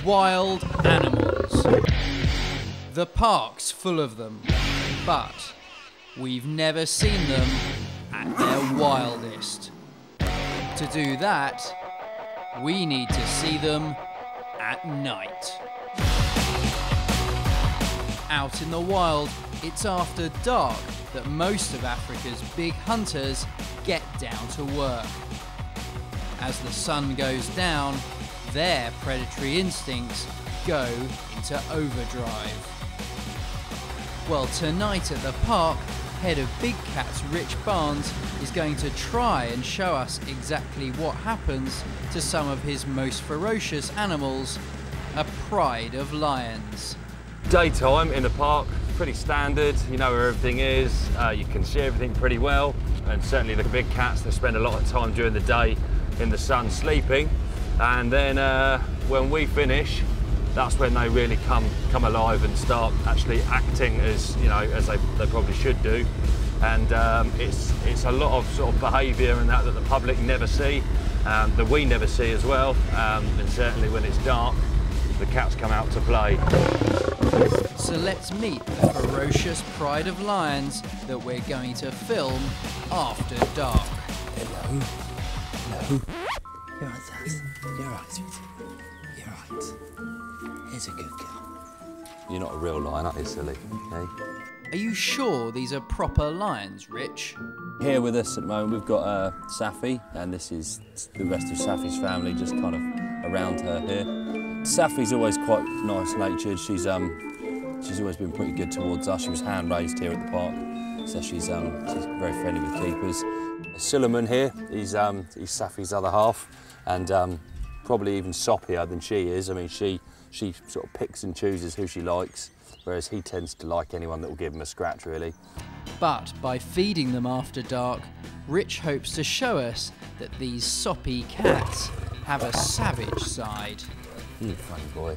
Wild animals. The park's full of them, but we've never seen them at their wildest. To do that, we need to see them at night. Out in the wild, it's after dark that most of Africa's big hunters get down to work. As the sun goes down, their predatory instincts go into overdrive. Well, tonight at the park, head of Big Cats Rich Barnes is going to try and show us exactly what happens to some of his most ferocious animals, a pride of lions. Daytime in the park, pretty standard, you know where everything is, you can see everything pretty well, and certainly the big cats, they spend a lot of time during the day in the sun sleeping, and then when we finish, that's when they really come alive and start actually acting as, you know, as they probably should do. And it's a lot of sort of behaviour and that the public never see, that we never see as well, and certainly when it's dark, the cats come out to play. So let's meet the ferocious pride of lions that we're going to film after dark. Hello. Hello. You're right, Taz. You're right, sweetie. You're right. Here's a good girl. You're not a real lion, are you, silly? Hey? Are you sure these are proper lions, Rich? Here with us at the moment, we've got Safi, and this is the rest of Safi's family, just kind of around her here. Safi's always quite nice-natured. She's always been pretty good towards us. She was hand-raised here at the park, so she's very friendly with keepers. Suleiman here, he's Safi's other half, and probably even soppier than she is. I mean, she sort of picks and chooses who she likes, whereas he tends to like anyone that will give him a scratch, really. But by feeding them after dark, Rich hopes to show us that these soppy cats have a savage side. Funny boy.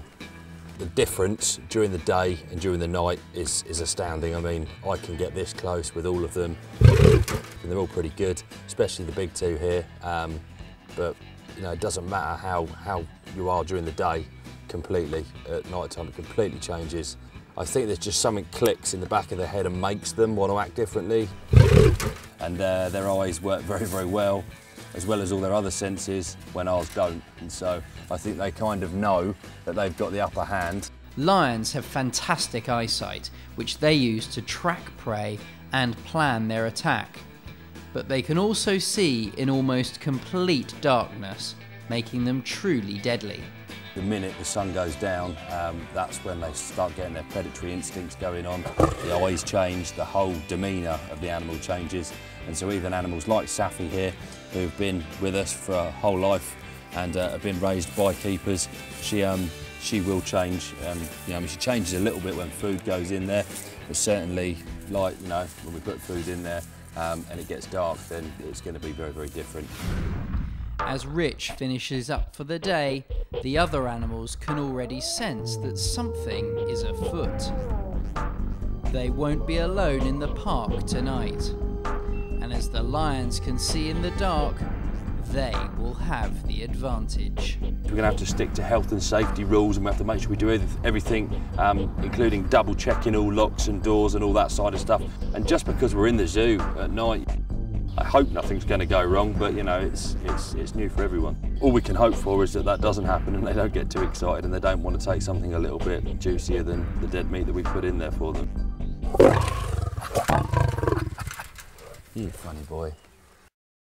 The difference during the day and during the night is astounding. I mean, I can get this close with all of them, and they're all pretty good, especially the big two here. But you know, it doesn't matter how you are during the day. Completely at night time, it completely changes. I think there's just something clicks in the back of their head and makes them want to act differently. And their eyes work very, very well as all their other senses when ours don't. And so I think they kind of know that they've got the upper hand. Lions have fantastic eyesight, which they use to track prey and plan their attack. But they can also see in almost complete darkness, making them truly deadly. The minute the sun goes down, that's when they start getting their predatory instincts going on. The eyes change, the whole demeanour of the animal changes. And so even animals like Safi here, who've been with us for a whole life and have been raised by keepers, she will change. You know, I mean, she changes a little bit when food goes in there, but certainly, like, you know, when we put food in there and it gets dark, then it's going to be very, very different. As Rich finishes up for the day, the other animals can already sense that something is afoot. They won't be alone in the park tonight, and as the lions can see in the dark, they will have the advantage. We're going to have to stick to health and safety rules, and we have to make sure we do everything, including double checking all locks and doors and all that side of stuff. And just because we're in the zoo at night, I hope nothing's going to go wrong, but you know, it's new for everyone. All we can hope for is that that doesn't happen and they don't get too excited and they don't want to take something a little bit juicier than the dead meat that we put in there for them. You funny boy.